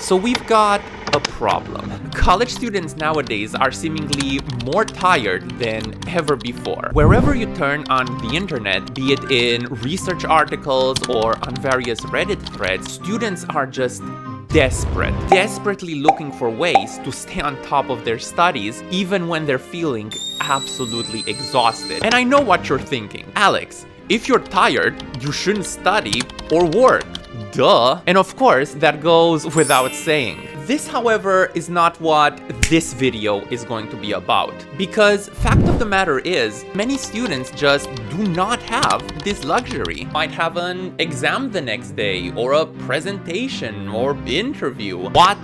So we've got a problem. College students nowadays are seemingly more tired than ever before. Wherever you turn on the internet, be it in research articles or on various Reddit threads, students are just desperately looking for ways to stay on top of their studies, even when they're feeling absolutely exhausted. And I know what you're thinking. Alex, if you're tired, you shouldn't study or work. Duh. And of course, that goes without saying. This, however, is not what this video is going to be about. Because fact of the matter is, many students just do not have this luxury. Might have an exam the next day, or a presentation, or interview. What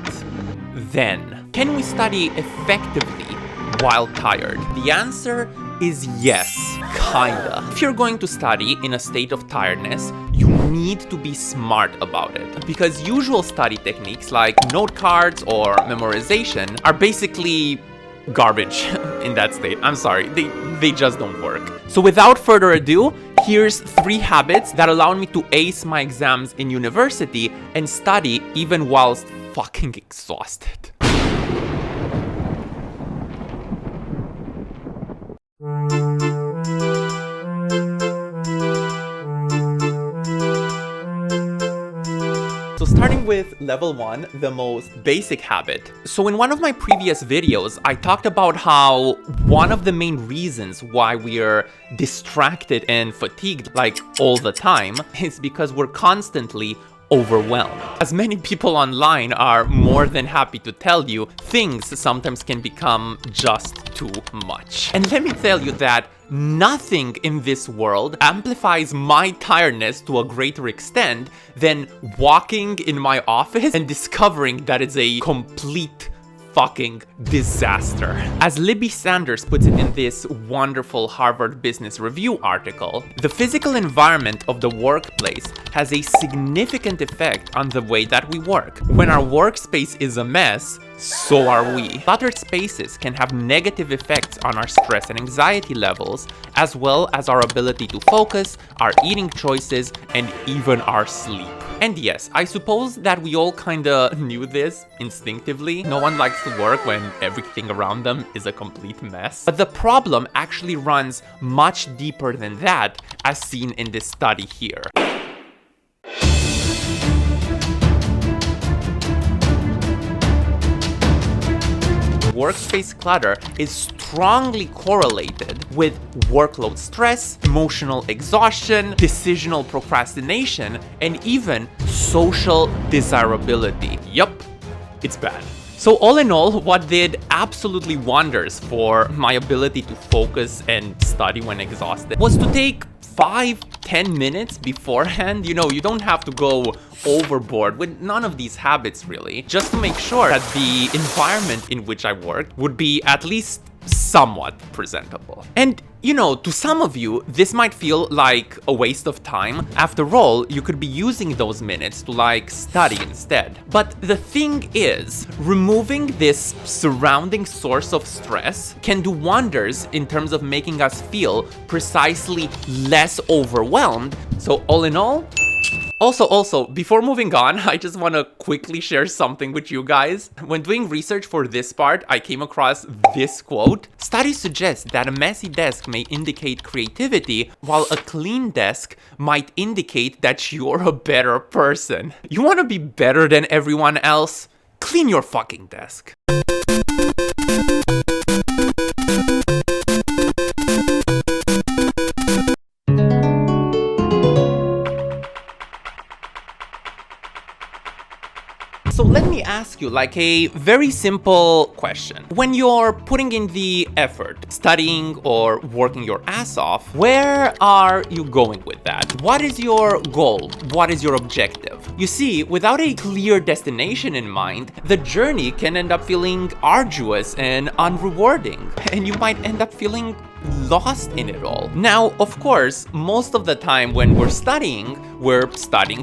then? Can we study effectively while tired? The answer is yes, kinda. If you're going to study in a state of tiredness, you need to be smart about it. Because usual study techniques like note cards or memorization are basically garbage in that state. I'm sorry, they just don't work. So without further ado, here's 3 habits that allowed me to ace my exams in university and study even whilst fucking exhausted. So starting with level 1, the most basic habit. So in one of my previous videos, I talked about how one of the main reasons why we are distracted and fatigued like all the time is because we're constantly overwhelmed. As many people online are more than happy to tell you, things sometimes can become just too much. And let me tell you that nothing in this world amplifies my tiredness to a greater extent than walking in my office and discovering that it's a complete fucking disaster. As Libby Sanders puts it in this wonderful Harvard Business Review article, the physical environment of the workplace has a significant effect on the way that we work. When our workspace is a mess, so are we. Cluttered spaces can have negative effects on our stress and anxiety levels, as well as our ability to focus, our eating choices, and even our sleep. And yes, I suppose that we all kinda knew this instinctively. No one likes to work when everything around them is a complete mess. But the problem actually runs much deeper than that, as seen in this study here. Workspace clutter is strongly correlated with workload stress, emotional exhaustion, decisional procrastination, and even social desirability. Yup, it's bad. So all in all, what did absolutely wonders for my ability to focus and study when exhausted was to take 5-10 minutes beforehand. You know, you don't have to go overboard with none of these habits really, just to make sure that the environment in which I worked would be at least somewhat presentable. And you know, to some of you, this might feel like a waste of time. After all, you could be using those minutes to like study instead. But the thing is, removing this surrounding source of stress can do wonders in terms of making us feel precisely less overwhelmed. So all in all, Also, before moving on, I just want to quickly share something with you guys. When doing research for this part, I came across this quote. Studies suggest that a messy desk may indicate creativity, while a clean desk might indicate that you're a better person. You want to be better than everyone else? Clean your fucking desk. So let me ask you like a very simple question. When you're putting in the effort, studying or working your ass off, where are you going with that? What is your goal? What is your objective? You see, without a clear destination in mind, the journey can end up feeling arduous and unrewarding, and you might end up feeling lost in it all. Now, of course, most of the time when we're studying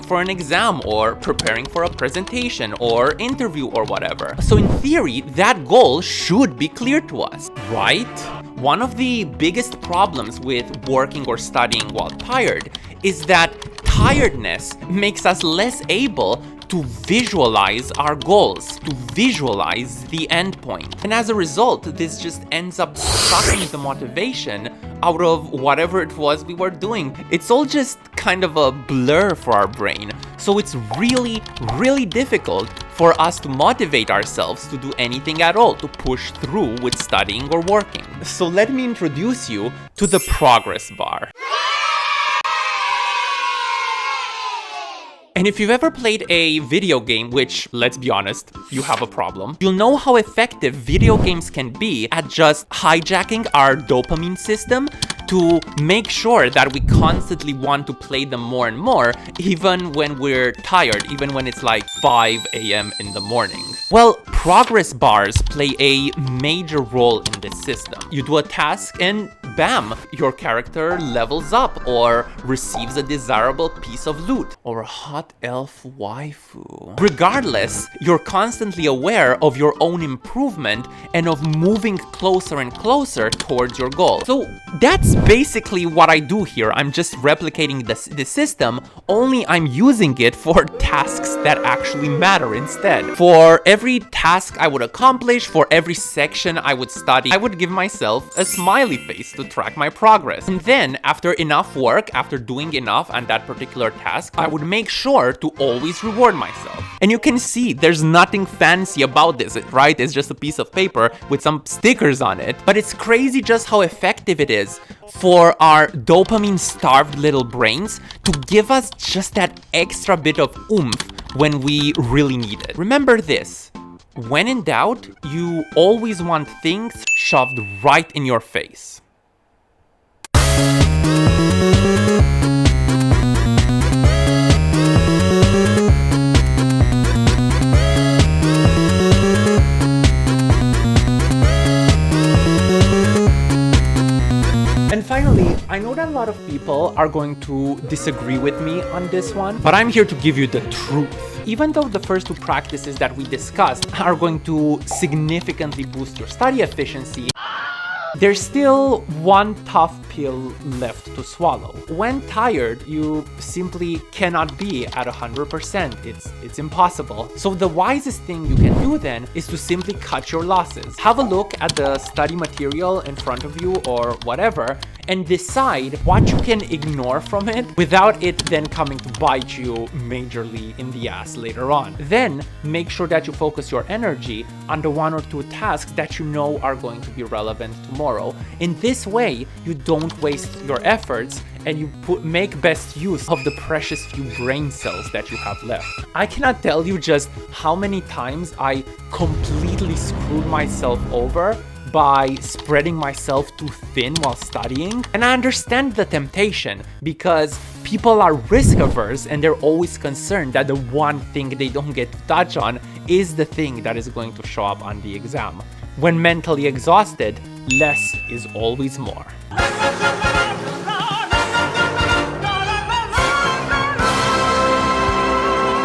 for an exam or preparing for a presentation or interview or whatever. So in theory, that goal should be clear to us, right? One of the biggest problems with working or studying while tired is that tiredness makes us less able to visualize our goals, to visualize the end point. And as a result, this just ends up sucking the motivation out of whatever it was we were doing. It's all just kind of a blur for our brain. So it's really, really difficult for us to motivate ourselves to do anything at all, to push through with studying or working. So let me introduce you to the progress bar. And if you've ever played a video game, which, let's be honest, you have a problem, you'll know how effective video games can be at just hijacking our dopamine system to make sure that we constantly want to play them more and more, even when we're tired, even when it's like 5 a.m. in the morning. Well, progress bars play a major role in this system. You do a task and bam, your character levels up or receives a desirable piece of loot or a hot elf waifu. Regardless, you're constantly aware of your own improvement and of moving closer and closer towards your goal. So that's basically what I do here. I'm just replicating the system, only I'm using it for tasks that actually matter instead. For every task I would accomplish, for every section I would study, I would give myself a smiley face to track my progress. And then, after enough work, after doing enough on that particular task, I would make sure to always reward myself. And you can see there's nothing fancy about this, right? It's just a piece of paper with some stickers on it. But it's crazy just how effective it is for our dopamine-starved little brains to give us just that extra bit of oomph when we really need it. Remember this. When in doubt, you always want things shoved right in your face. And finally, I know that a lot of people are going to disagree with me on this one, but I'm here to give you the truth. Even though the first two practices that we discussed are going to significantly boost your study efficiency, there's still one tough pill left to swallow. When tired, you simply cannot be at 100%. It's impossible. So the wisest thing you can do then is to simply cut your losses. Have a look at the study material in front of you or whatever, and decide what you can ignore from it without it then coming to bite you majorly in the ass later on. Then make sure that you focus your energy on the 1 or 2 tasks that you know are going to be relevant tomorrow. In this way, you don't waste your efforts and you make best use of the precious few brain cells that you have left. I cannot tell you just how many times I completely screwed myself over by spreading myself too thin while studying. And I understand the temptation because people are risk averse and they're always concerned that the one thing they don't get to touch on is the thing that is going to show up on the exam. When mentally exhausted, less is always more.